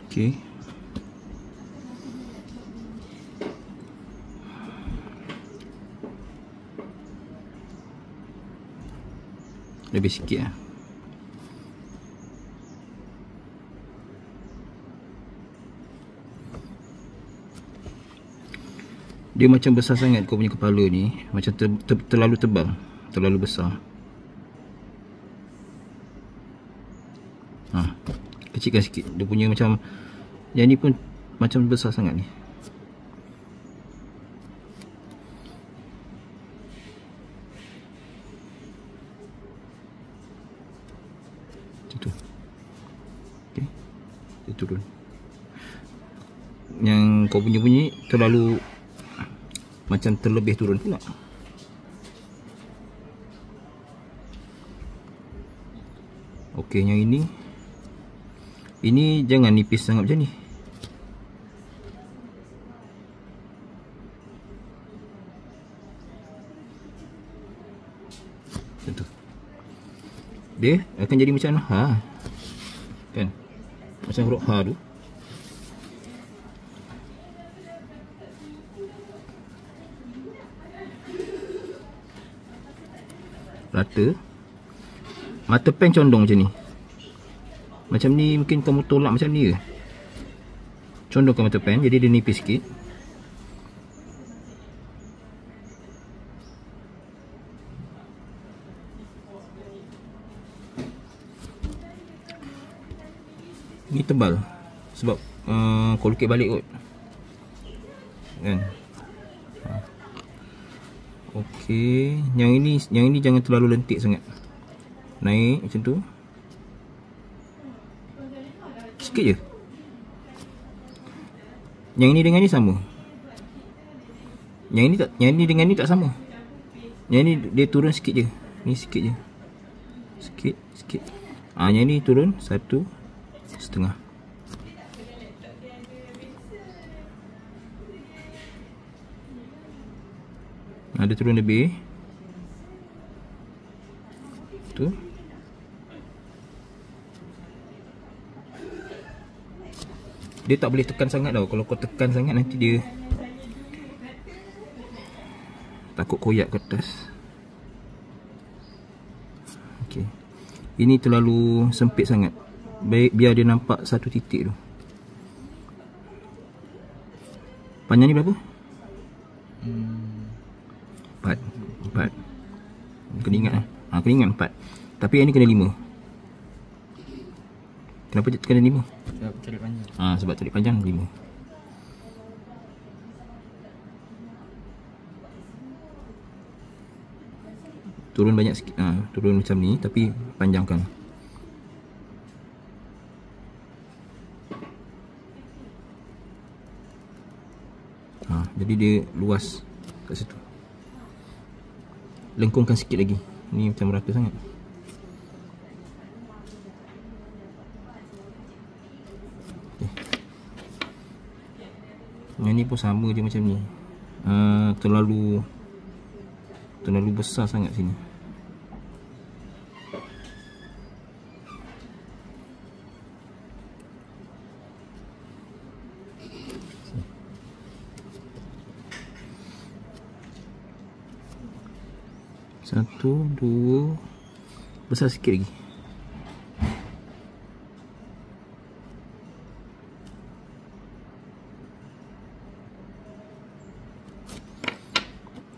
Okey. Lebih sikit lah. Dia macam besar sangat kau punya kepala ni. Macam terlalu tebal, terlalu besar. Kecilkan sikit. Dia punya macam, yang ni pun macam besar sangat ni. Macam tu. Okay. Dia turun. Yang kau punya bunyi terlalu macam terlebih turun pula. Okey, yang ini jangan nipis sangat macam ni. Macam tu. Dia akan jadi macam ha. Kan? Macam huruf ha tu. Rata. Mata pen condong macam ni. Macam ni mungkin kamu tolak macam ni ke? Condongkan mata pen, jadi dia nipis sikit. Ni tebal sebab kau lukis balik kot. Kan? Okey, yang ini jangan terlalu lentik sangat. Naik macam tu. Sikit je. Yang ini dengan ni sama. Yang ini dengan ni tak sama. Yang ni dia turun sikit je. Ni sikit je. Sikit. Yang ni turun 1,5. Dia turun lebih. Tu. Dia tak boleh tekan sangat tau. Kalau kau tekan sangat nanti dia takut koyak ke atas. Okey. Ini terlalu sempit sangat. Baik biar dia nampak satu titik tu. Panjang ni berapa? 4. Kena ingat lah. Kena ingat 4. Tapi yang ni kena 5. Kenapa kena 5? Sebab tarik panjang. Sebab tarik panjang 5. Turun banyak sikit. Turun macam ni tapi panjangkan. Jadi dia luas kat situ. Lengkungkan sikit lagi. Ni macam rata sangat. Yang ni pun sama je macam ni. Terlalu besar sangat sini. Satu, dua. Besar sikit lagi.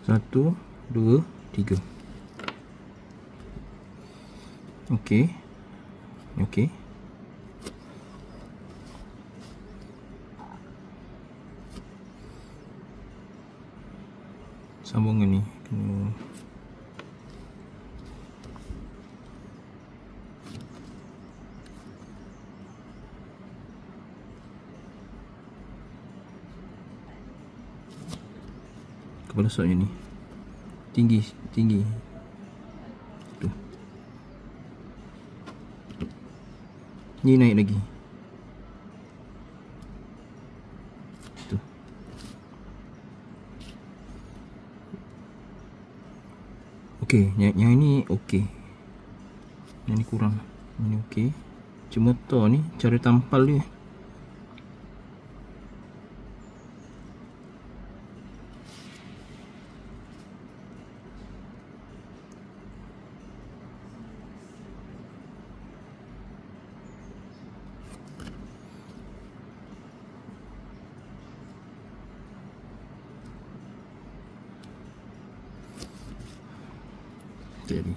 Satu, dua, tiga. Okey. Okey. Sambungan ni kena kepala sotnya ni tinggi tu. Ni naik lagi tu. Okey, yang ini okey. Yang ni kurang. Yang ni okey. Cuma tu ni cara tampal dia Jadi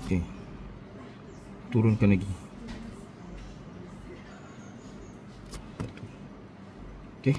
okey, turunkan lagi. Okey.